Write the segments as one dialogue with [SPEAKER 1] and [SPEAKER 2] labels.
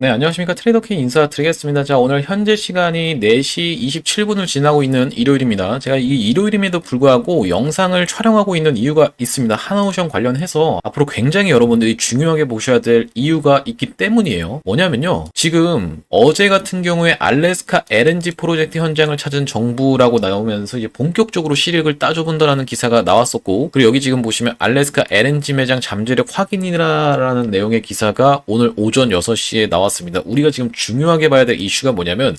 [SPEAKER 1] 네, 안녕하십니까. 트레이더 K 인사드리겠습니다. 자, 오늘 현재 시간이 4시 27분을 지나고 있는 일요일입니다. 제가 이 일요일임에도 불구하고 영상을 촬영하고 있는 이유가 있습니다. 하나오션 관련해서 앞으로 굉장히 여러분들이 중요하게 보셔야 될 이유가 있기 때문이에요. 뭐냐면요. 지금 어제 같은 경우에 알래스카 LNG 프로젝트 현장을 찾은 정부라고 나오면서 이제 본격적으로 시력을 따져본다라는 기사가 나왔었고, 그리고 여기 지금 보시면 알래스카 LNG 매장 잠재력 확인이라는 내용의 기사가 오늘 오전 6시에 나왔습니다. 우리가 지금 중요하게 봐야 될 이슈가 뭐냐면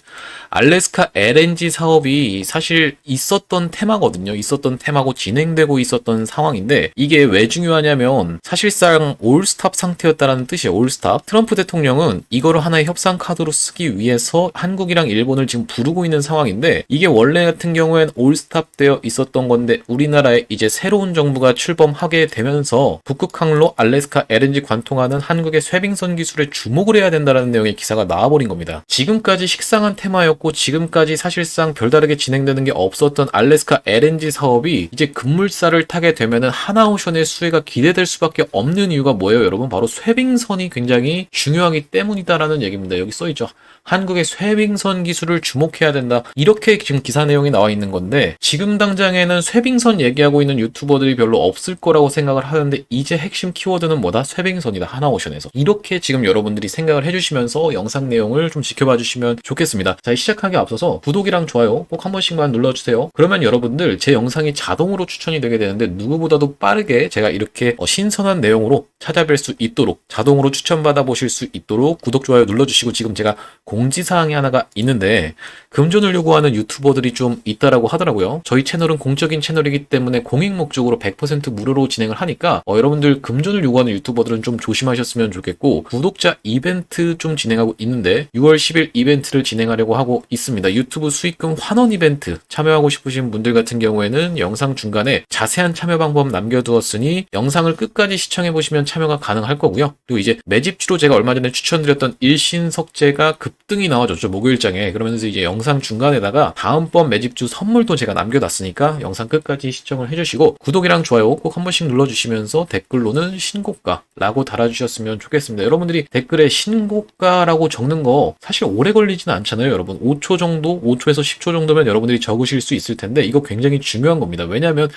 [SPEAKER 1] 알래스카 LNG 사업이 사실 있었던 테마거든요. 있었던 테마고 진행되고 있었던 상황인데 이게 왜 중요하냐면 사실상 올스탑 상태였다라는 뜻이에요. 올스탑. 트럼프 대통령은 이거를 하나의 협상 카드로 쓰기 위해서 한국이랑 일본을 지금 부르고 있는 상황인데 이게 원래 같은 경우엔 올스탑 되어 있었던 건데 우리나라에 이제 새로운 정부가 출범하게 되면서 북극 항로 알래스카 LNG 관통하는 한국의 쇄빙선 기술에 주목을 해야 된다는 내용의 기사가 나와버린 겁니다. 지금까지 식상한 테마였고 지금까지 사실상 별다르게 진행되는 게 없었던 알래스카 LNG 사업이 이제 급물살을 타게 되면은 하나오션의 수혜가 기대될 수밖에 없는 이유가 뭐예요, 여러분? 바로 쇄빙선이 굉장히 중요하기 때문이다라는 얘기입니다. 여기 써있죠. 한국의 쇄빙선 기술을 주목해야 된다. 이렇게 지금 기사 내용이 나와 있는 건데 지금 당장에는 쇄빙선 얘기하고 있는 유튜버들이 별로 없을 거라고 생각을 하는데 이제 핵심 키워드는 뭐다? 쇄빙선이다. 하나오션에서. 이렇게 지금 여러분들이 생각을 해주시면서 영상 내용을 좀 지켜봐 주시면 좋겠습니다. 자, 시작하기 앞서서 구독이랑 좋아요 꼭 한 번씩만 눌러주세요. 그러면 여러분들 제 영상이 자동으로 추천이 되게 되는데 누구보다도 빠르게 제가 이렇게 신선한 내용으로 찾아뵐 수 있도록 자동으로 추천받아 보실 수 있도록 구독, 좋아요 눌러주시고 지금 제가 공지사항이 하나가 있는데 금전을 요구하는 유튜버들이 좀 있다라고 하더라고요. 저희 채널은 공적인 채널이기 때문에 공익 목적으로 100% 무료로 진행을 하니까 여러분들 금전을 요구하는 유튜버들은 좀 조심하셨으면 좋겠고 구독자 이벤트 좀 진행하고 있는데 6월 10일 이벤트를 진행하려고 하고 있습니다. 유튜브 수익금 환원 이벤트 참여하고 싶으신 분들 같은 경우에는 영상 중간에 자세한 참여 방법 남겨두었으니 영상을 끝까지 시청해보시면 참여가 가능할 거고요. 그리고 이제 매집주로 제가 얼마 전에 추천드렸던 일신석재가 급등이 나와줬죠. 목요일장에. 그러면서 이제 영상 중간에다가 다음번 매집주 선물도 제가 남겨놨으니까 영상 끝까지 시청을 해주시고 구독이랑 좋아요 꼭 한 번씩 눌러주시면서 댓글로는 신고가라고 달아주셨으면 좋겠습니다. 여러분들이 댓글에 신고가라고 적는 거 사실 오래 걸리지는 않잖아요. 여러분 5초 정도, 5초에서 10초 정도면 여러분들이 적으실 수 있을 텐데 이거 굉장히 중요한 겁니다. 왜냐하면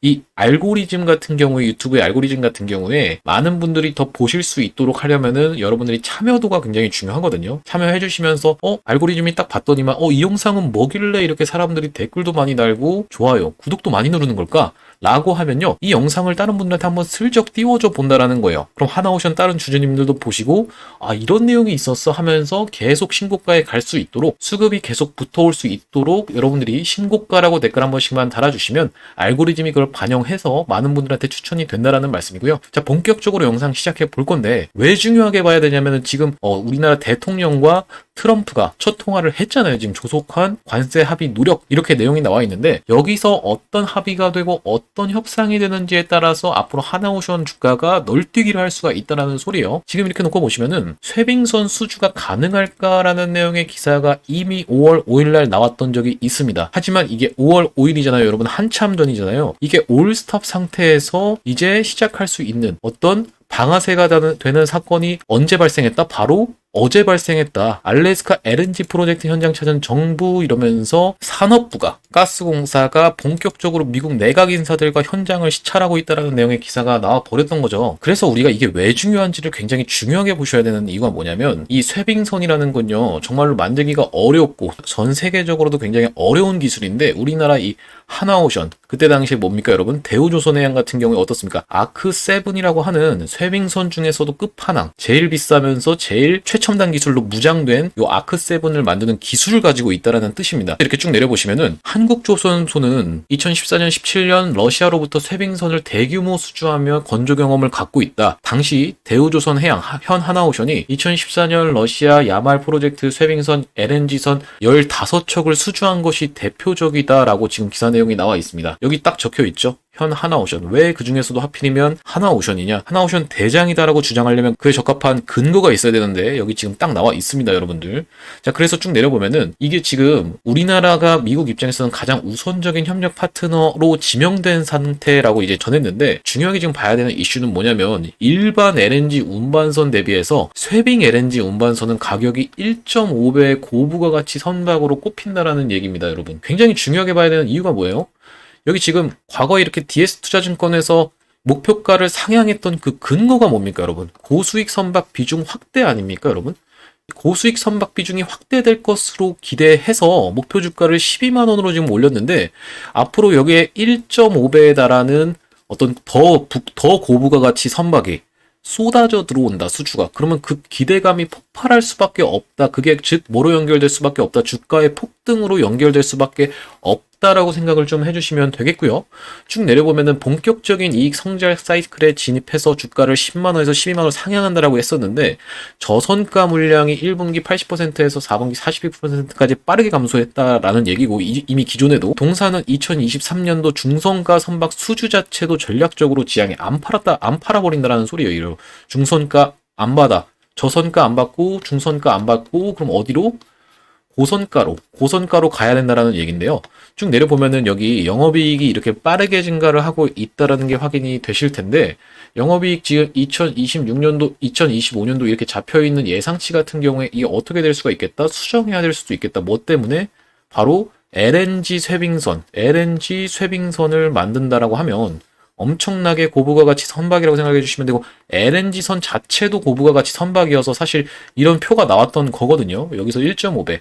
[SPEAKER 1] 이 알고리즘 같은 경우에 유튜브의 알고리즘 같은 경우에 많은 분들이 더 보실 수 있도록 하려면은 여러분들이 참여도가 굉장히 중요하거든요. 참여해 주시면서 알고리즘이 딱 봤더니만 이 영상은 뭐길래 이렇게 사람들이 댓글도 많이 달고 좋아요, 구독도 많이 누르는 걸까? 라고 하면요. 이 영상을 다른 분들한테 한번 슬쩍 띄워줘 본다라는 거예요. 그럼 하나오션 다른 주주님들도 보시고 이런 내용이 있었어 하면서 계속 신고가에 갈 수 있도록 수급이 계속 붙어올 수 있도록 여러분들이 신고가라고 댓글 한 번씩만 달아주시면 알고리즘이 그걸 반영해서 많은 분들한테 추천이 된다라는 말씀이고요. 자, 본격적으로 영상 시작해 볼 건데 왜 중요하게 봐야 되냐면은 지금 우리나라 대통령과 트럼프가 첫 통화를 했잖아요. 지금 조속한 관세 합의 노력 이렇게 내용이 나와 있는데 여기서 어떤 합의가 되고 어떤 협상이 되는지에 따라서 앞으로 하나오션 주가가 널뛰기를 할 수가 있다는 소리예요. 지금 이렇게 놓고 보시면은 쇄빙선 수주가 가능할까라는 내용의 기사가 이미 5월 5일날 나왔던 적이 있습니다. 하지만 이게 5월 5일이잖아요. 여러분 한참 전이잖아요. 이게 올스탑 상태에서 이제 시작할 수 있는 어떤 방아쇠가 되는 사건이 언제 발생했다? 바로 어제 발생했다. 알래스카 LNG 프로젝트 현장 찾은 정부 이러면서 산업부가 가스공사가 본격적으로 미국 내각 인사들과 현장을 시찰하고 있다는 내용의 기사가 나와 버렸던 거죠. 그래서 우리가 이게 왜 중요한지를 굉장히 중요하게 보셔야 되는 이유가 뭐냐면 이 쇄빙선이라는 건요. 정말로 만들기가 어렵고 전 세계적으로도 굉장히 어려운 기술인데 우리나라 이 하나오션 그때 당시에 뭡니까 여러분? 대우조선해양 같은 경우에 어떻습니까? 아크7이라고 하는 쇄빙선 중에서도 끝판왕 제일 비싸면서 제일 최첨단 기술로 무장된 요 아크7을 만드는 기술을 가지고 있다라는 뜻입니다. 이렇게 쭉 내려보시면은 한국조선소는 2014년 17년 러시아로부터 쇄빙선을 대규모 수주하며 건조 경험을 갖고 있다. 당시 대우조선해양 현 하나오션이 2014년 러시아 야말 프로젝트 쇄빙선 LNG선 15척을 수주한 것이 대표적이다라고 지금 기사 내용이 나와 있습니다. 여기 딱 적혀 있죠. 현 하나오션. 왜 그 중에서도 하필이면 하나오션이냐? 하나오션 대장이다라고 주장하려면 그에 적합한 근거가 있어야 되는데 여기 지금 딱 나와 있습니다, 여러분들. 자, 그래서 쭉 내려보면은 이게 지금 우리나라가 미국 입장에서는 가장 우선적인 협력 파트너로 지명된 상태라고 이제 전했는데, 중요하게 지금 봐야 되는 이슈는 뭐냐면 일반 LNG 운반선 대비해서 쇠빙 LNG 운반선은 가격이 1.5배 고부가가치 선박으로 꼽힌다라는 얘기입니다, 여러분. 굉장히 중요하게 봐야 되는 이유가 뭐예요? 여기 지금 과거에 이렇게 DS투자증권에서 목표가를 상향했던 그 근거가 뭡니까, 여러분? 고수익 선박 비중 확대 아닙니까, 여러분? 고수익 선박 비중이 확대될 것으로 기대해서 목표 주가를 12만 원으로 지금 올렸는데, 앞으로 여기에 1.5배에 달하는 어떤 더 고부가 가치 선박이 쏟아져 들어온다, 수주가. 그러면 그 기대감이 폭발할 수밖에 없다. 그게 즉 뭐로 연결될 수밖에 없다. 주가의 폭등으로 연결될 수밖에 없다라고 생각을 좀 해주시면 되겠고요. 쭉 내려보면은 본격적인 이익 성장 사이클에 진입해서 주가를 10만 원에서 12만 원 상향한다라고 했었는데, 저선가 물량이 1분기 80%에서 4분기 42%까지 빠르게 감소했다라는 얘기고, 이미 기존에도 동사는 2023년도 중선가 선박 수주 자체도 전략적으로 지향에 안 팔아버린다라는 소리예요. 중선가 안 받아, 저선가 안 받고 중선가 안 받고, 그럼 어디로? 고선가로 가야 된다라는 얘기인데요. 쭉 내려보면은 여기 영업이익이 이렇게 빠르게 증가를 하고 있다라는 게 확인이 되실 텐데, 영업이익 지금 2026년도, 2025년도 이렇게 잡혀있는 예상치 같은 경우에 이게 어떻게 될 수가 있겠다? 수정해야 될 수도 있겠다. 뭐 때문에? 바로 LNG 쇠빙선을 만든다라고 하면 엄청나게 고부가 가치 선박이라고 생각해 주시면 되고, LNG선 자체도 고부가 가치 선박이어서 사실 이런 표가 나왔던 거거든요. 여기서 1.5배.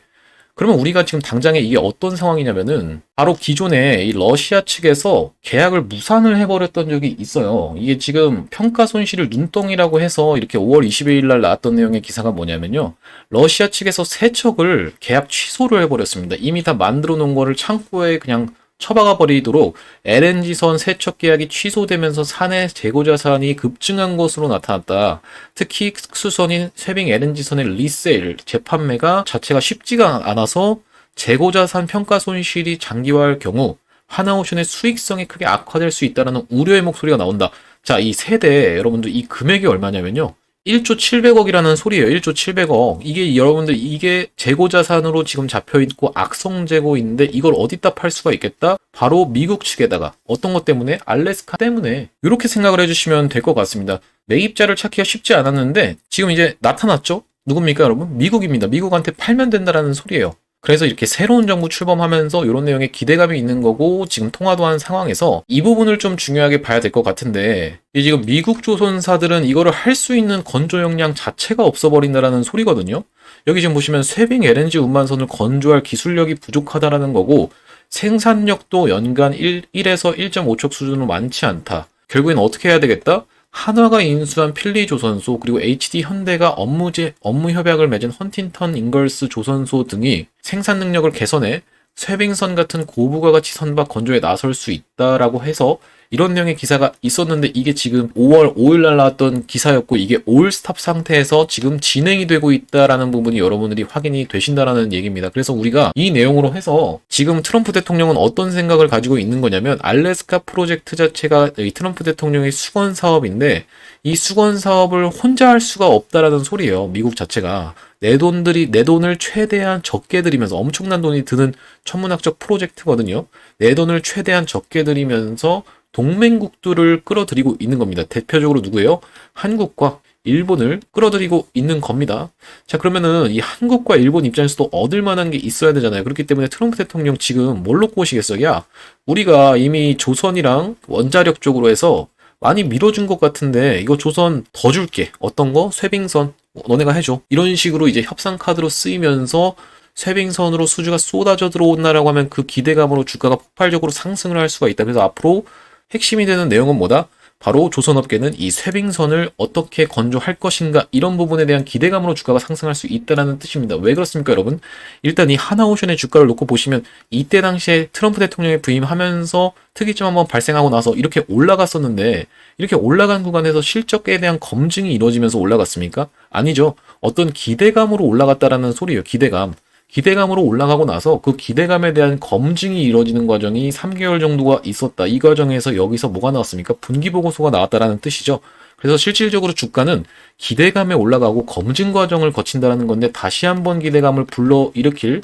[SPEAKER 1] 그러면 우리가 지금 당장에 이게 어떤 상황이냐면은, 바로 기존에 이 러시아 측에서 계약을 무산을 해버렸던 적이 있어요. 이게 지금 평가 손실을 눈덩이라고 해서 이렇게 5월 22일 날 나왔던 내용의 기사가 뭐냐면요, 러시아 측에서 세척을 계약 취소를 해버렸습니다. 이미 다 만들어 놓은 거를 창고에 그냥 처박아 버리도록 LNG선 세척 계약이 취소되면서 사내 재고자산이 급증한 것으로 나타났다. 특히 특수선인 쇠빙 LNG선의 리세일, 재판매가 자체가 쉽지가 않아서 재고자산 평가 손실이 장기화할 경우 하나오션의 수익성이 크게 악화될 수 있다는 우려의 목소리가 나온다. 자, 이 세대 여러분들 이 금액이 얼마냐면요, 1조 700억이라는 소리예요. 1조 700억. 이게 여러분들 이게 재고자산으로 지금 잡혀있고 악성 재고인데 이걸 어디다 팔 수가 있겠다? 바로 미국 측에다가. 어떤 것 때문에? 알래스카 때문에. 이렇게 생각을 해주시면 될 것 같습니다. 매입자를 찾기가 쉽지 않았는데 지금 이제 나타났죠? 누굽니까, 여러분? 미국입니다. 미국한테 팔면 된다라는 소리예요. 그래서 이렇게 새로운 정부 출범하면서 이런 내용에 기대감이 있는 거고, 지금 통화도 한 상황에서 이 부분을 좀 중요하게 봐야 될 것 같은데, 지금 미국 조선사들은 이거를 할 수 있는 건조 역량 자체가 없어버린다라는 소리거든요. 여기 지금 보시면 쇠빙 LNG 운반선을 건조할 기술력이 부족하다라는 거고, 생산력도 연간 1에서 1.5척 수준으로 많지 않다. 결국엔 어떻게 해야 되겠다? 한화가 인수한 필리조선소, 그리고 HD 현대가 업무 협약을 맺은 헌팅턴 잉걸스 조선소 등이 생산 능력을 개선해 쇠빙선 같은 고부가 가치 선박 건조에 나설 수 있다라고 해서 이런 내용의 기사가 있었는데, 이게 지금 5월 5일 날 나왔던 기사였고, 이게 올스탑 상태에서 지금 진행이 되고 있다라는 부분이 여러분들이 확인이 되신다라는 얘기입니다. 그래서 우리가 이 내용으로 해서 지금 트럼프 대통령은 어떤 생각을 가지고 있는 거냐면, 알래스카 프로젝트 자체가 이 트럼프 대통령의 수건 사업인데 이 수건 사업을 혼자 할 수가 없다라는 소리예요. 미국 자체가 내 돈을 최대한 적게 들이면서, 엄청난 돈이 드는 천문학적 프로젝트거든요. 내 돈을 최대한 적게 들이면서 동맹국들을 끌어들이고 있는 겁니다. 대표적으로 누구예요? 한국과 일본을 끌어들이고 있는 겁니다. 자, 그러면은 이 한국과 일본 입장에서도 얻을 만한 게 있어야 되잖아요. 그렇기 때문에 트럼프 대통령 지금 뭘로 꼬시겠어요? 야, 우리가 이미 조선이랑 원자력 쪽으로 해서 많이 밀어준 것 같은데 이거 조선 더 줄게. 어떤 거? 쇠빙선 너네가 해줘. 이런 식으로 이제 협상 카드로 쓰이면서 쇠빙선으로 수주가 쏟아져 들어온다라고 하면 그 기대감으로 주가가 폭발적으로 상승을 할 수가 있다. 그래서 앞으로 핵심이 되는 내용은 뭐다? 바로 조선업계는 이 쇠빙선을 어떻게 건조할 것인가, 이런 부분에 대한 기대감으로 주가가 상승할 수 있다는 뜻입니다. 왜 그렇습니까, 여러분? 일단 이 하나오션의 주가를 놓고 보시면 이때 당시에 트럼프 대통령이 부임하면서 특이점 한번 발생하고 나서 이렇게 올라갔었는데, 이렇게 올라간 구간에서 실적에 대한 검증이 이루어지면서 올라갔습니까? 아니죠. 어떤 기대감으로 올라갔다라는 소리예요. 기대감. 기대감으로 올라가고 나서 그 기대감에 대한 검증이 이루어지는 과정이 3개월 정도가 있었다. 이 과정에서 여기서 뭐가 나왔습니까? 분기보고서가 나왔다라는 뜻이죠. 그래서 실질적으로 주가는 기대감에 올라가고 검증 과정을 거친다는 건데 다시 한번 기대감을 불러일으킬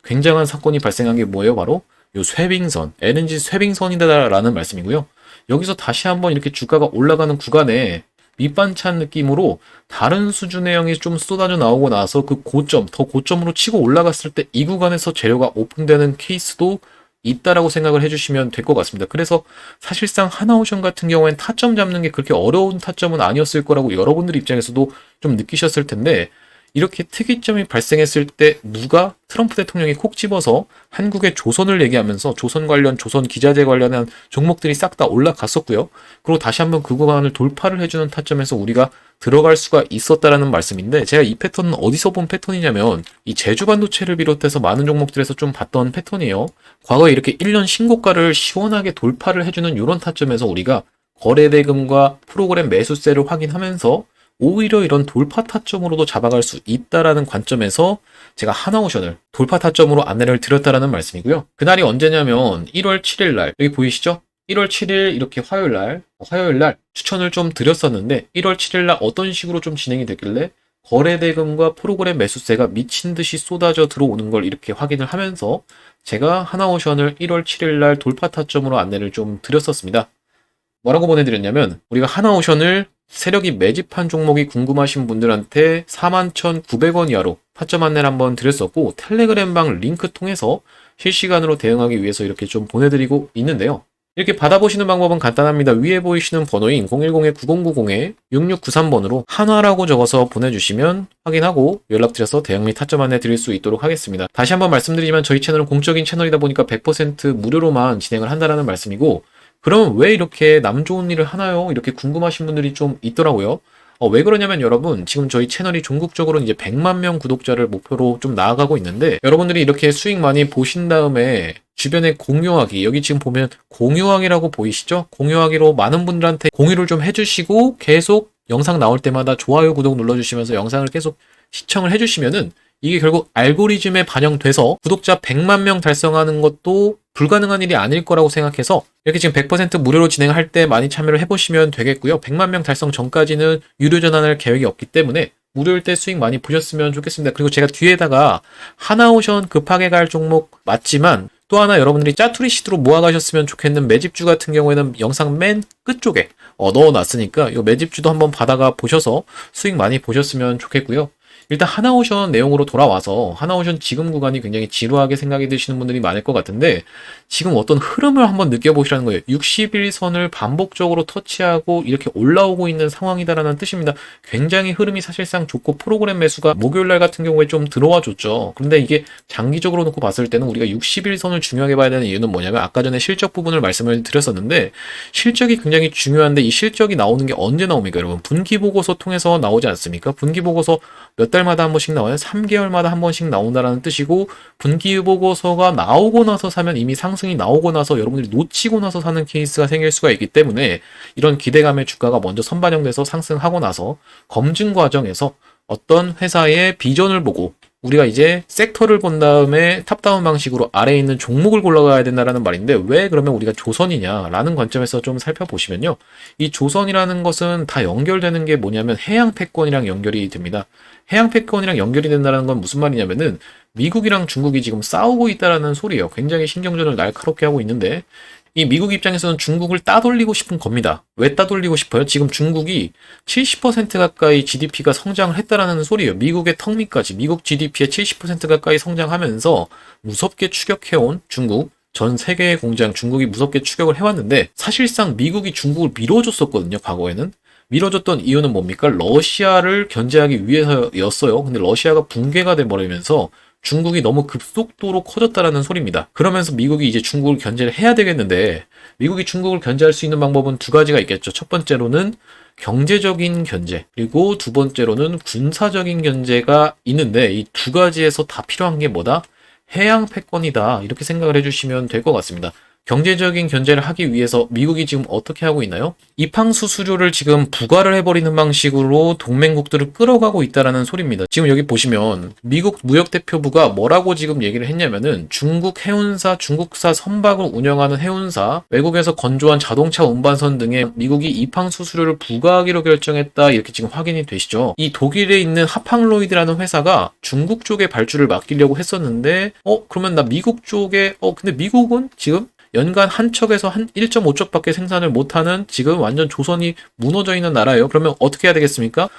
[SPEAKER 1] 굉장한 사건이 발생한 게 뭐예요? 바로 요 쇠빙선, LNG 쇠빙선이다라는 말씀이고요. 여기서 다시 한번 이렇게 주가가 올라가는 구간에 밑반찬 느낌으로 다른 수준의 형이 좀 쏟아져 나오고 나서 그 고점, 더 고점으로 치고 올라갔을 때 이 구간에서 재료가 오픈되는 케이스도 있다라고 생각을 해주시면 될 것 같습니다. 그래서 사실상 하나오션 같은 경우에는 타점 잡는 게 그렇게 어려운 타점은 아니었을 거라고 여러분들 입장에서도 좀 느끼셨을 텐데 이렇게 특이점이 발생했을 때 누가 트럼프 대통령이 콕 집어서 한국의 조선을 얘기하면서 조선 관련, 조선 기자재 관련한 종목들이 싹 다 올라갔었고요. 그리고 다시 한번 그 구간을 돌파를 해주는 타점에서 우리가 들어갈 수가 있었다라는 말씀인데 제가 이 패턴은 어디서 본 패턴이냐면 이 제주 반도체를 비롯해서 많은 종목들에서 좀 봤던 패턴이에요. 과거에 이렇게 1년 신고가를 시원하게 돌파를 해주는 이런 타점에서 우리가 거래대금과 프로그램 매수세를 확인하면서 오히려 이런 돌파 타점으로도 잡아갈 수 있다라는 관점에서 제가 하나오션을 돌파 타점으로 안내를 드렸다라는 말씀이고요. 그날이 언제냐면 1월 7일 날 여기 보이시죠? 1월 7일 이렇게 화요일 날 추천을 좀 드렸었는데 1월 7일 날 어떤 식으로 좀 진행이 됐길래 거래대금과 프로그램 매수세가 미친 듯이 쏟아져 들어오는 걸 이렇게 확인을 하면서 제가 하나오션을 1월 7일 날 돌파 타점으로 안내를 좀 드렸었습니다. 뭐라고 보내드렸냐면 우리가 하나오션을 세력이 매집한 종목이 궁금하신 분들한테 41,900원 이하로 타점 안내를 한번 드렸었고 텔레그램방 링크 통해서 실시간으로 대응하기 위해서 이렇게 좀 보내드리고 있는데요. 이렇게 받아보시는 방법은 간단합니다. 위에 보이시는 번호인 010-9090-6693번으로 한화라고 적어서 보내주시면 확인하고 연락드려서 대응 및 타점 안내 드릴 수 있도록 하겠습니다. 다시 한번 말씀드리지만 저희 채널은 공적인 채널이다 보니까 100% 무료로만 진행을 한다는 말씀이고 그럼 왜 이렇게 남 좋은 일을 하나요? 이렇게 궁금하신 분들이 좀 있더라고요. 왜 그러냐면 여러분 지금 저희 채널이 전국적으로 이제 100만 명 구독자를 목표로 좀 나아가고 있는데 여러분들이 이렇게 수익 많이 보신 다음에 주변에 공유하기 여기 지금 보면 공유하기라고 보이시죠? 공유하기로 많은 분들한테 공유를 좀 해주시고 계속 영상 나올 때마다 좋아요 구독 눌러주시면서 영상을 계속 시청을 해주시면은 이게 결국 알고리즘에 반영돼서 구독자 100만 명 달성하는 것도 불가능한 일이 아닐 거라고 생각해서 이렇게 지금 100% 무료로 진행할 때 많이 참여를 해보시면 되겠고요. 100만 명 달성 전까지는 유료 전환할 계획이 없기 때문에 무료일 때 수익 많이 보셨으면 좋겠습니다. 그리고 제가 뒤에다가 하나오션 급하게 갈 종목 맞지만 또 하나 여러분들이 짜투리 시드로 모아가셨으면 좋겠는 매집주 같은 경우에는 영상 맨 끝쪽에 넣어놨으니까 이 매집주도 한번 받아가 보셔서 수익 많이 보셨으면 좋겠고요. 일단 하나오션 내용으로 돌아와서 하나오션 지금 구간이 굉장히 지루하게 생각이 드시는 분들이 많을 것 같은데 지금 어떤 흐름을 한번 느껴보시라는 거예요. 60일선을 반복적으로 터치하고 이렇게 올라오고 있는 상황이다라는 뜻입니다. 굉장히 흐름이 사실상 좋고 프로그램 매수가 목요일날 같은 경우에 좀 들어와 줬죠. 그런데 이게 장기적으로 놓고 봤을 때는 우리가 60일선을 중요하게 봐야 되는 이유는 뭐냐면 아까 전에 실적 부분을 말씀을 드렸었는데 실적이 굉장히 중요한데 이 실적이 나오는 게 언제 나옵니까 여러분? 분기보고서 통해서 나오지 않습니까? 분기보고서 몇 달마다 한 번씩 나와요. 3개월마다 한 번씩 나온다라는 뜻이고 분기보고서가 나오고 나서 사면 이미 상승이 나오고 나서 여러분들이 놓치고 나서 사는 케이스가 생길 수가 있기 때문에 이런 기대감의 주가가 먼저 선반영돼서 상승하고 나서 검증 과정에서 어떤 회사의 비전을 보고 우리가 이제 섹터를 본 다음에 탑다운 방식으로 아래에 있는 종목을 골라가야 된다는 말인데 왜 그러면 우리가 조선이냐라는 관점에서 좀 살펴보시면요. 이 조선이라는 것은 다 연결되는 게 뭐냐면 해양 패권이랑 연결이 됩니다. 해양 패권이랑 연결이 된다는 건 무슨 말이냐면은 미국이랑 중국이 지금 싸우고 있다라는 소리예요. 굉장히 신경전을 날카롭게 하고 있는데 이 미국 입장에서는 중국을 따돌리고 싶은 겁니다. 왜 따돌리고 싶어요? 지금 중국이 70% 가까이 GDP가 성장을 했다라는 소리예요. 미국의 턱밑까지 미국 GDP의 70% 가까이 성장하면서 무섭게 추격해온 중국, 전 세계의 공장 중국이 무섭게 추격을 해왔는데 사실상 미국이 중국을 밀어줬었거든요. 과거에는. 밀어줬던 이유는 뭡니까? 러시아를 견제하기 위해서였어요. 근데 러시아가 붕괴가 돼버리면서 중국이 너무 급속도로 커졌다라는 소리입니다. 그러면서 미국이 이제 중국을 견제를 해야 되겠는데 미국이 중국을 견제할 수 있는 방법은 두 가지가 있겠죠. 첫 번째로는 경제적인 견제, 그리고 두 번째로는 군사적인 견제가 있는데 이 두 가지에서 다 필요한 게 뭐다? 해양 패권이다. 이렇게 생각을 해주시면 될 것 같습니다. 경제적인 견제를 하기 위해서 미국이 지금 어떻게 하고 있나요? 입항 수수료를 지금 부과를 해버리는 방식으로 동맹국들을 끌어가고 있다라는 소리입니다. 지금 여기 보시면 미국 무역대표부가 뭐라고 지금 얘기를 했냐면은 중국 해운사, 중국사 선박을 운영하는 해운사, 외국에서 건조한 자동차 운반선 등에 미국이 입항 수수료를 부과하기로 결정했다, 이렇게 지금 확인이 되시죠. 이 독일에 있는 하팡로이드라는 회사가 중국 쪽에 발주를 맡기려고 했었는데 그러면 나 미국 쪽에 근데 미국은 지금 연간 한 척에서 한 1.5척밖에 생산을 못하는 지금 완전 조선이 무너져 있는 나라예요. 그러면 어떻게 해야 되겠습니까?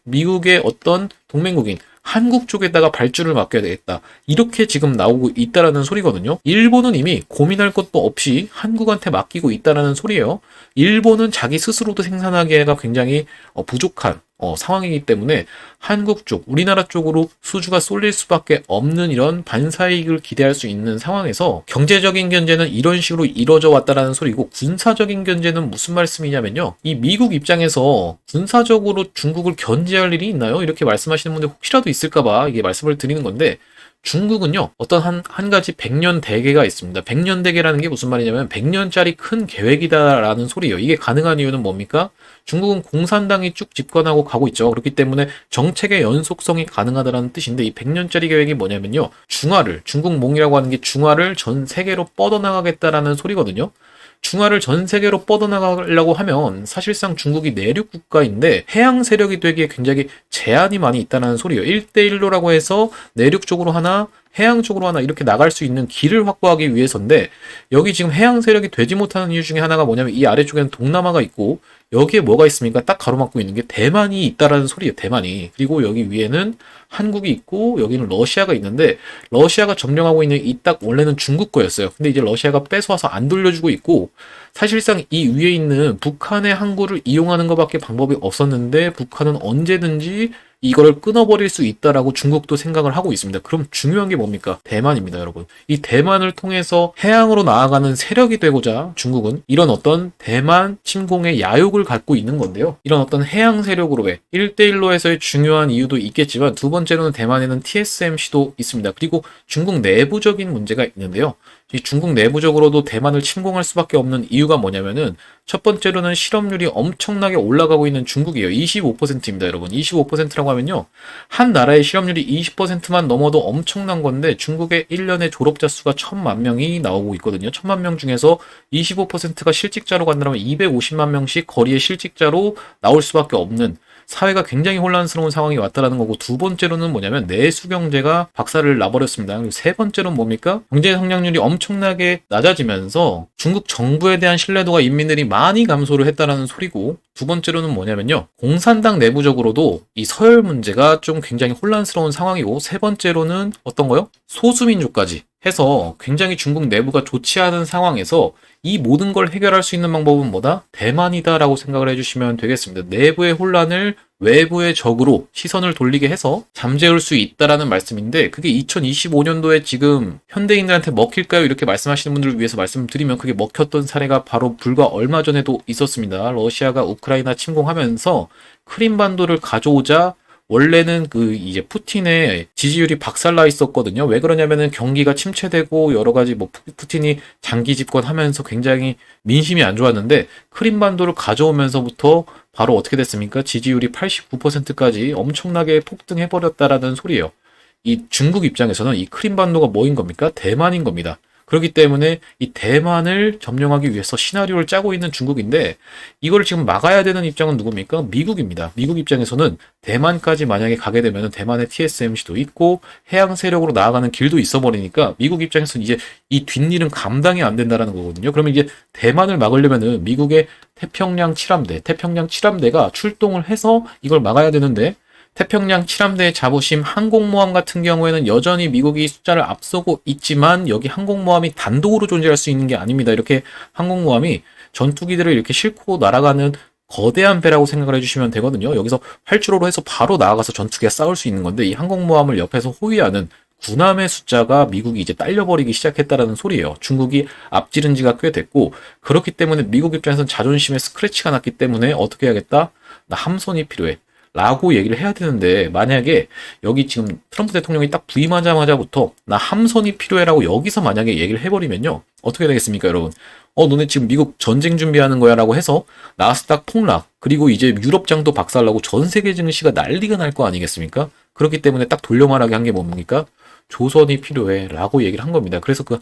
[SPEAKER 1] 미국의 어떤 동맹국인 한국 쪽에다가 발주를 맡겨야 되겠다, 이렇게 지금 나오고 있다라는 소리거든요. 일본은 이미 고민할 것도 없이 한국한테 맡기고 있다라는 소리예요. 일본은 자기 스스로도 생산하기가 굉장히 부족한 상황이기 때문에 한국 쪽, 우리나라 쪽으로 수주가 쏠릴 수밖에 없는 이런 반사이익을 기대할 수 있는 상황에서 경제적인 견제는 이런 식으로 이루어져 왔다라는 소리고, 군사적인 견제는 무슨 말씀이냐면요, 이 미국 입장에서 군사적으로 중국을 견제할 일이 있나요? 이렇게 말씀하시는 분들 혹시라도 있을까봐 이게 말씀을 드리는 건데, 중국은요, 어떤 한 가지 100년 대계가 있습니다. 100년 대계라는 게 무슨 말이냐면 100년짜리 큰 계획이다라는 소리예요. 이게 가능한 이유는 뭡니까? 중국은 공산당이 쭉 집권하고 가고 있죠. 그렇기 때문에 정책의 연속성이 가능하다는 뜻인데, 이 100년짜리 계획이 뭐냐면요, 중국몽이라고 하는 게 중화를 전 세계로 뻗어나가겠다라는 소리거든요. 중화를 전 세계로 뻗어나가려고 하면 사실상 중국이 내륙 국가인데 해양 세력이 되기에 굉장히 제한이 많이 있다는 소리예요. 1대1로라고 해서 내륙 쪽으로 하나, 해양 쪽으로 하나 이렇게 나갈 수 있는 길을 확보하기 위해서인데, 여기 지금 해양 세력이 되지 못하는 이유 중에 하나가 뭐냐면 이 아래쪽에는 동남아가 있고 여기에 뭐가 있습니까? 딱 가로막고 있는 게 대만이 있다라는 소리예요. 대만이. 그리고 여기 위에는 한국이 있고 여기는 러시아가 있는데, 러시아가 점령하고 있는 이 딱 원래는 중국 거였어요. 근데 이제 러시아가 뺏어와서 안 돌려주고 있고, 사실상 이 위에 있는 북한의 항구를 이용하는 것밖에 방법이 없었는데 북한은 언제든지 이거를 끊어버릴 수 있다라고 중국도 생각을 하고 있습니다. 그럼 중요한 게 뭡니까? 대만입니다, 여러분. 이 대만을 통해서 해양으로 나아가는 세력이 되고자 중국은 이런 어떤 대만 침공의 야욕을 갖고 있는 건데요. 이런 어떤 해양 세력으로의 1대1로에서의 중요한 이유도 있겠지만, 두 번째로는 대만에는 TSMC도 있습니다. 그리고 중국 내부적인 문제가 있는데요. 이 중국 내부적으로도 대만을 침공할 수밖에 없는 이유가 뭐냐면은, 첫 번째로는 실업률이 엄청나게 올라가고 있는 중국이에요. 25%입니다, 여러분. 25%라고 하면요, 한 나라의 실업률이 20%만 넘어도 엄청난 건데, 중국의 1년의 졸업자 수가 1,000만 명이 나오고 있거든요. 1,000만 명 중에서 25%가 실직자로 간다면 250만 명씩 거리에 실직자로 나올 수밖에 없는 사회가 굉장히 혼란스러운 상황이 왔다라는 거고, 두 번째로는 뭐냐면 내수 경제가 박살을 나버렸습니다. 그리고 세 번째로는 뭡니까? 경제 성장률이 엄청나게 낮아지면서 중국 정부에 대한 신뢰도가 인민들이 많이 감소를 했다라는 소리고, 두 번째로는 뭐냐면요, 공산당 내부적으로도 이 서열 문제가 좀 굉장히 혼란스러운 상황이고, 세 번째로는 어떤 거요? 소수민족까지 해서 굉장히 중국 내부가 좋지 않은 상황에서 이 모든 걸 해결할 수 있는 방법은 뭐다? 대만이다라고 생각을 해주시면 되겠습니다. 내부의 혼란을 외부의 적으로 시선을 돌리게 해서 잠재울 수 있다라는 말씀인데, 그게 2025년도에 지금 현대인들한테 먹힐까요? 이렇게 말씀하시는 분들을 위해서 말씀드리면, 그게 먹혔던 사례가 바로 불과 얼마 전에도 있었습니다. 러시아가 우크라이나 침공하면서 크림반도를 가져오자 원래는 이제 푸틴의 지지율이 박살나 있었거든요. 왜 그러냐면은 경기가 침체되고 여러 가지 푸틴이 장기 집권하면서 굉장히 민심이 안 좋았는데, 크림반도를 가져오면서부터 바로 어떻게 됐습니까? 지지율이 89%까지 엄청나게 폭등해버렸다라는 소리예요. 이 중국 입장에서는 이 크림반도가 뭐인 겁니까? 대만인 겁니다. 그렇기 때문에 이 대만을 점령하기 위해서 시나리오를 짜고 있는 중국인데, 이걸 지금 막아야 되는 입장은 누굽니까? 미국입니다. 미국 입장에서는 대만까지 만약에 가게 되면 대만의 TSMC도 있고 해양 세력으로 나아가는 길도 있어 버리니까, 미국 입장에서는 이제 이 뒷일은 감당이 안 된다라는 거거든요. 그러면 이제 대만을 막으려면은 미국의 태평양 칠함대가 출동을 해서 이걸 막아야 되는데, 태평양 칠함대의 자부심 항공모함 같은 경우에는 여전히 미국이 숫자를 앞서고 있지만, 여기 항공모함이 단독으로 존재할 수 있는 게 아닙니다. 이렇게 항공모함이 전투기들을 이렇게 싣고 날아가는 거대한 배라고 생각을 해주시면 되거든요. 여기서 활주로로 해서 바로 나아가서 전투기가 싸울 수 있는 건데, 이 항공모함을 옆에서 호위하는 군함의 숫자가 미국이 이제 딸려버리기 시작했다라는 소리예요. 중국이 앞지른 지가 꽤 됐고, 그렇기 때문에 미국 입장에서는 자존심에 스크래치가 났기 때문에 어떻게 해야겠다? 나 함선이 필요해. 라고 얘기를 해야 되는데, 만약에 여기 지금 트럼프 대통령이 딱 부임하자마자부터 나 함선이 필요해라고 여기서 만약에 얘기를 해버리면요, 어떻게 되겠습니까, 여러분? 너네 지금 미국 전쟁 준비하는 거야 라고 해서 나스닥 폭락, 그리고 이제 유럽장도 박살나고 전 세계 증시가 난리가 날 거 아니겠습니까? 그렇기 때문에 딱 돌려 말하게 한 게 뭡니까? 조선이 필요해 라고 얘기를 한 겁니다. 그래서 그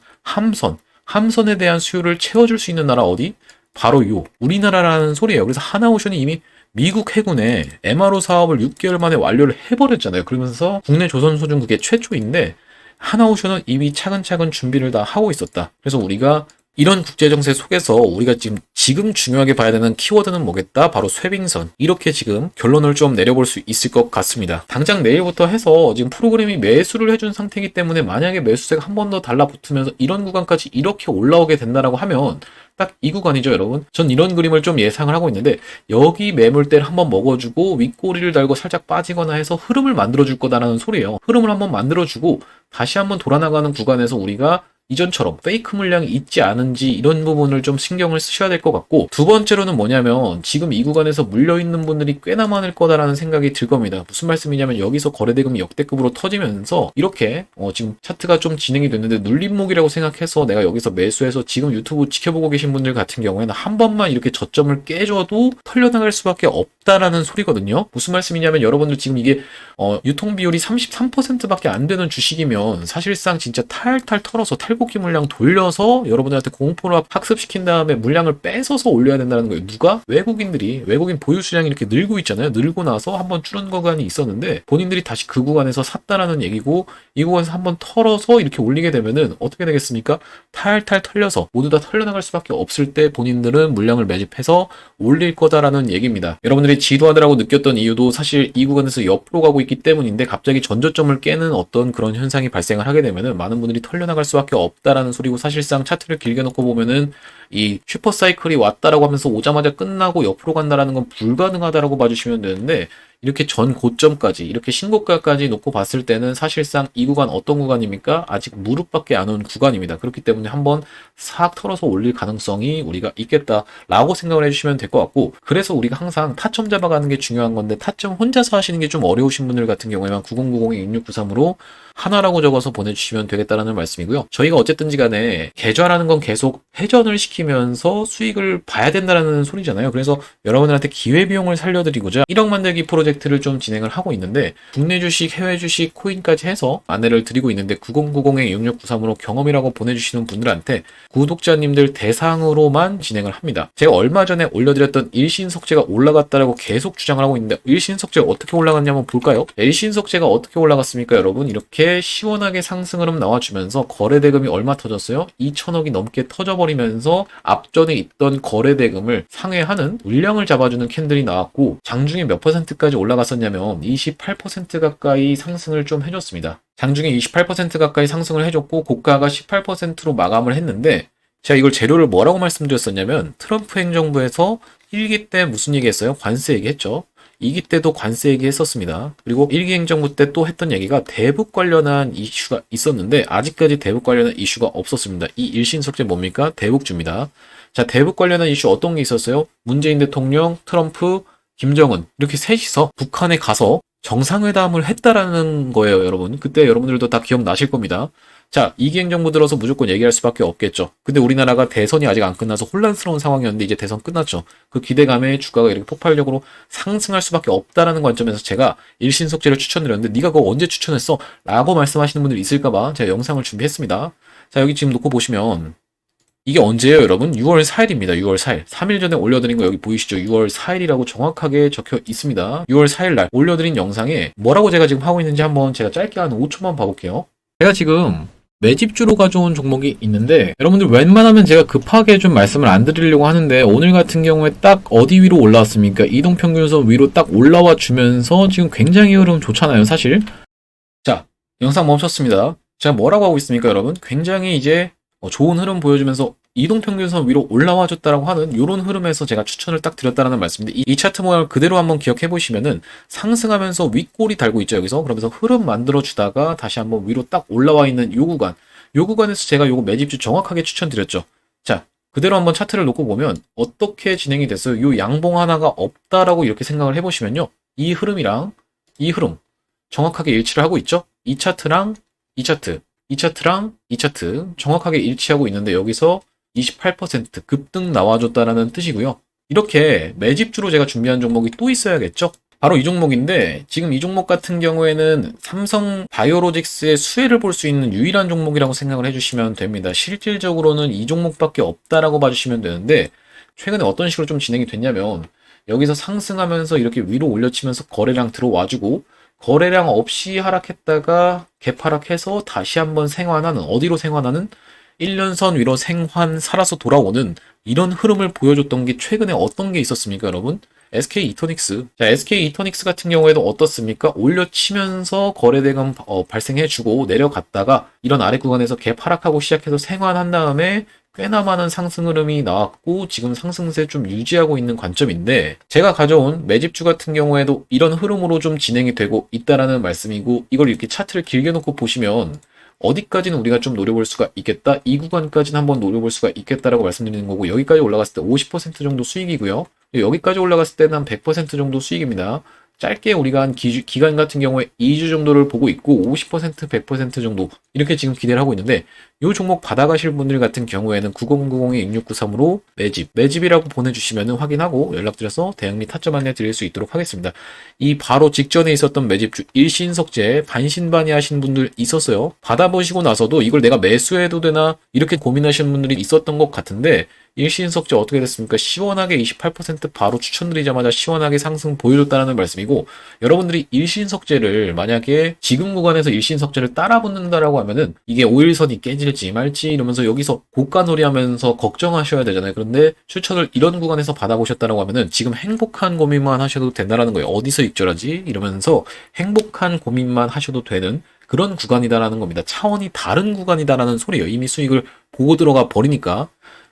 [SPEAKER 1] 함선에 대한 수요를 채워줄 수 있는 나라 어디? 바로 우리나라라는 소리예요. 그래서 하나오션이 이미 미국 해군에 MRO 사업을 6개월 만에 완료를 해버렸잖아요. 그러면서 국내 조선소중 그게 최초인데, 하나오션은 이미 차근차근 준비를 다 하고 있었다. 그래서 우리가 이런 국제정세 속에서 우리가 지금 중요하게 봐야 되는 키워드는 뭐겠다? 바로 쇠빙선. 이렇게 지금 결론을 좀 내려볼 수 있을 것 같습니다. 당장 내일부터 해서 지금 프로그램이 매수를 해준 상태이기 때문에 만약에 매수세가 한 번 더 달라붙으면서 이런 구간까지 이렇게 올라오게 된다라고 하면 딱 이 구간이죠, 여러분. 전 이런 그림을 좀 예상을 하고 있는데, 여기 매물대를 한번 먹어주고 윗꼬리를 달고 살짝 빠지거나 해서 흐름을 만들어줄 거다라는 소리예요. 흐름을 한번 만들어주고 다시 한번 돌아나가는 구간에서 우리가 이전처럼 페이크 물량이 있지 않은지 이런 부분을 좀 신경을 쓰셔야 될 것 같고, 두 번째로는 뭐냐면 지금 이 구간에서 물려있는 분들이 꽤나 많을 거다라는 생각이 들 겁니다. 무슨 말씀이냐면 여기서 거래대금이 역대급으로 터지면서 이렇게 지금 차트가 좀 진행이 됐는데 눌림목이라고 생각해서 내가 여기서 매수해서 지금 유튜브 지켜보고 계신 분들 같은 경우에는 한 번만 이렇게 저점을 깨줘도 털려나갈 수밖에 없다라는 소리거든요. 무슨 말씀이냐면 여러분들 지금 이게 유통 비율이 33%밖에 안 되는 주식이면 사실상 진짜 탈탈 털어서 탈곡기 물량 돌려서 여러분들한테 공포를 학습시킨 다음에 물량을 뺏어서 올려야 된다는 거예요. 누가? 외국인 보유 수량이 이렇게 늘고 있잖아요. 늘고 나서 한번 줄은 구간이 있었는데 본인들이 다시 그 구간에서 샀다라는 얘기고, 이 구간에서 한번 털어서 이렇게 올리게 되면은 어떻게 되겠습니까? 탈탈 털려서 모두 다 털려나갈 수밖에 없을 때 본인들은 물량을 매집해서 올릴 거다라는 얘기입니다. 여러분들이 지도하더라고 느꼈던 이유도 사실 이 구간에서 옆으로 가고 있기 때문인데, 갑자기 전저점을 깨는 어떤 그런 현상이 발생을 하게 되면은 많은 분들이 털려나갈 수밖에 없다라는 소리고, 사실상 차트를 길게 놓고 보면은 이 슈퍼사이클이 왔다라고 하면서 오자마자 끝나고 옆으로 간다라는 건 불가능하다라고 봐주시면 되는데, 이렇게 전 고점까지 이렇게 신고가까지 놓고 봤을 때는 사실상 이 구간 어떤 구간입니까? 아직 무릎밖에 안 온 구간입니다. 그렇기 때문에 한번 싹 털어서 올릴 가능성이 우리가 있겠다라고 생각을 해주시면 될 것 같고, 그래서 우리가 항상 타점 잡아가는 게 중요한 건데, 타점 혼자서 하시는 게 좀 어려우신 분들 같은 경우에만 9090-6693으로 하나라고 적어서 보내주시면 되겠다라는 말씀이고요. 저희가 어쨌든지 간에 계좌라는 건 계속 회전을 시키면서 수익을 봐야 된다는 소리잖아요. 그래서 여러분들한테 기회비용을 살려드리고자 1억 만들기 프로젝트를 좀 진행을 하고 있는데, 국내 주식, 해외 주식, 코인까지 해서 안내를 드리고 있는데, 9090-6693으로 경험이라고 보내주시는 분들한테 구독자님들 대상으로만 진행을 합니다. 제가 얼마 전에 올려드렸던 일신석재가 올라갔다라고 계속 주장을 하고 있는데, 일신석재가 어떻게 올라갔냐 한번 볼까요? 일신석재가 어떻게 올라갔습니까, 여러분? 이렇게 시원하게 상승 흐름 나와주면서 거래대금이 얼마 터졌어요? 2천억이 넘게 터져버리면서 앞전에 있던 거래대금을 상회하는 물량을 잡아주는 캔들이 나왔고, 장중에 몇 %까지 올라갔었냐면 28% 가까이 상승을 좀 해줬습니다. 장중에 28% 가까이 상승을 해줬고, 고가가 18%로 마감을 했는데, 제가 이걸 재료를 뭐라고 말씀드렸었냐면, 트럼프 행정부에서 1기 때 무슨 얘기 했어요? 관세 얘기 했죠. 2기 때도 관세 얘기 했었습니다. 그리고 1기 행정부 때 또 했던 얘기가 대북 관련한 이슈가 있었는데, 아직까지 대북 관련한 이슈가 없었습니다. 이 일신석재 뭡니까? 대북주입니다. 자, 대북 관련한 이슈 어떤 게 있었어요? 문재인 대통령, 트럼프, 김정은 이렇게 셋이서 북한에 가서 정상회담을 했다라는 거예요, 여러분. 그때 여러분들도 다 기억나실 겁니다. 자, 2기 행정부 들어서 무조건 얘기할 수밖에 없겠죠. 근데 우리나라가 대선이 아직 안 끝나서 혼란스러운 상황이었는데 이제 대선 끝났죠. 그 기대감에 주가가 이렇게 폭발적으로 상승할 수밖에 없다라는 관점에서 제가 일신석재를 추천드렸는데, 네가 그거 언제 추천했어? 라고 말씀하시는 분들이 있을까봐 제가 영상을 준비했습니다. 자, 여기 지금 놓고 보시면 이게 언제예요, 여러분? 6월 4일입니다. 6월 4일. 3일 전에 올려드린 거 여기 보이시죠? 6월 4일이라고 정확하게 적혀 있습니다. 6월 4일 날 올려드린 영상에 뭐라고 제가 지금 하고 있는지 한번 제가 짧게 한 5초만 봐볼게요. 제가 지금 매집주로 가져온 종목이 있는데, 여러분들 웬만하면 제가 급하게 좀 말씀을 안 드리려고 하는데, 오늘 같은 경우에 딱 어디 위로 올라왔습니까? 이동평균선 위로 딱 올라와 주면서 지금 굉장히 흐름 좋잖아요, 사실. 자, 영상 멈췄습니다. 제가 뭐라고 하고 있습니까, 여러분? 굉장히 이제 좋은 흐름 보여주면서 이동평균선 위로 올라와 줬다라고 하는 이런 흐름에서 제가 추천을 딱 드렸다라는 말씀인데, 이 차트 모양을 그대로 한번 기억해 보시면은 상승하면서 윗골이 달고 있죠, 여기서. 그러면서 흐름 만들어 주다가 다시 한번 위로 딱 올라와 있는 요 구간에서 제가 요거 매집주 정확하게 추천드렸죠. 자, 그대로 한번 차트를 놓고 보면 어떻게 진행이 됐어요? 요 양봉 하나가 없다라고 이렇게 생각을 해보시면요, 이 흐름이랑 이 흐름 정확하게 일치를 하고 있죠? 이 차트랑 이 차트, 이 차트랑 이 차트 정확하게 일치하고 있는데 여기서 28% 급등 나와줬다라는 뜻이고요. 이렇게 매집주로 제가 준비한 종목이 또 있어야겠죠? 바로 이 종목인데 지금 이 종목 같은 경우에는 삼성 바이오로직스의 수혜를 볼 수 있는 유일한 종목이라고 생각을 해주시면 됩니다. 실질적으로는 이 종목밖에 없다라고 봐주시면 되는데 최근에 어떤 식으로 좀 진행이 됐냐면 여기서 상승하면서 이렇게 위로 올려치면서 거래량 들어와주고 거래량 없이 하락했다가 개파락해서 다시 한번 생환하는 어디로 생환하는 1년선 위로 생환 살아서 돌아오는 이런 흐름을 보여줬던 게 최근에 어떤 게 있었습니까, 여러분? SK 이터닉스. 자, SK 이터닉스 같은 경우에도 어떻습니까? 올려치면서 거래대금 발생해주고 내려갔다가 이런 아래 구간에서 갭 하락하고 시작해서 생환한 다음에 꽤나 많은 상승 흐름이 나왔고 지금 상승세 좀 유지하고 있는 관점인데 제가 가져온 매집주 같은 경우에도 이런 흐름으로 좀 진행이 되고 있다라는 말씀이고 이걸 이렇게 차트를 길게 놓고 보시면 어디까지는 우리가 좀 노려볼 수가 있겠다. 이 구간까지는 한번 노려볼 수가 있겠다라고 말씀드리는 거고 여기까지 올라갔을 때 50% 정도 수익이고요. 여기까지 올라갔을 때는 한 100% 정도 수익입니다. 짧게 우리가 한 기간 같은 경우에 2주 정도를 보고 있고 50% 100% 정도 이렇게 지금 기대를 하고 있는데 이 종목 받아가실 분들 같은 경우에는 9090-6693으로 매집이라고 보내주시면 확인하고 연락드려서 대응 및 타점 안내 드릴 수 있도록 하겠습니다. 이 바로 직전에 있었던 매집주 일신석재 반신반의 하신 분들 있었어요. 받아보시고 나서도 이걸 내가 매수해도 되나 이렇게 고민하시는 분들이 있었던 것 같은데 일신석재 어떻게 됐습니까? 시원하게 28% 바로 추천드리자마자 시원하게 상승 보여줬다는 말씀이고 여러분들이 일신석재를 만약에 지금 구간에서 일신석재를 따라붙는다라고 하면은 이게 5일선이 깨질지 말지 이러면서 여기서 고가놀이 하면서 걱정하셔야 되잖아요. 그런데 추천을 이런 구간에서 받아보셨다라고 하면은 지금 행복한 고민만 하셔도 된다라는 거예요. 어디서 익절하지? 이러면서 행복한 고민만 하셔도 되는 그런 구간이다라는 겁니다. 차원이 다른 구간이다라는 소리예요. 이미 수익을 보고 들어가 버리니까.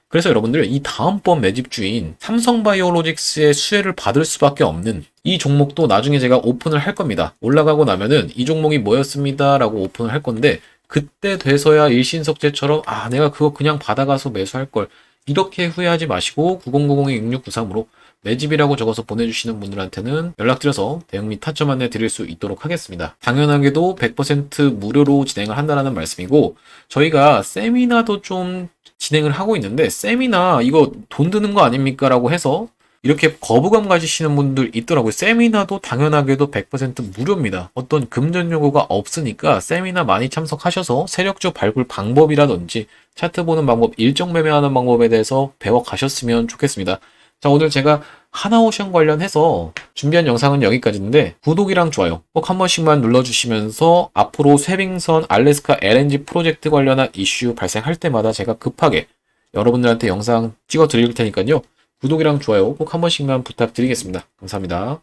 [SPEAKER 1] 그래서 여러분들 이 다음번 매집주인 삼성바이오로직스의 수혜를 받을 수밖에 없는 이 종목도 나중에 제가 오픈을 할 겁니다. 올라가고 나면은 이 종목이 뭐였습니다 라고 오픈을 할 건데 그때 돼서야 일신석재처럼 아 내가 그거 그냥 받아가서 매수할 걸 이렇게 후회하지 마시고 9090-6693으로 매집이라고 적어서 보내주시는 분들한테는 연락드려서 대응 및 타점 안내 드릴 수 있도록 하겠습니다. 당연하게도 100% 무료로 진행을 한다는 말씀이고 저희가 세미나도 좀 진행을 하고 있는데 세미나 이거 돈 드는 거 아닙니까? 라고 해서 이렇게 거부감 가지시는 분들 있더라고요. 세미나도 당연하게도 100% 무료입니다. 어떤 금전 요구가 없으니까 세미나 많이 참석하셔서 세력주 발굴 방법이라든지 차트 보는 방법, 일정 매매하는 방법에 대해서 배워 가셨으면 좋겠습니다. 자, 오늘 제가 하나오션 관련해서 준비한 영상은 여기까지인데 구독이랑 좋아요 꼭 한 번씩만 눌러주시면서 앞으로 쇠빙선 알래스카 LNG 프로젝트 관련한 이슈 발생할 때마다 제가 급하게 여러분들한테 영상 찍어 드릴 테니까요. 구독이랑 좋아요 꼭 한 번씩만 부탁드리겠습니다. 감사합니다.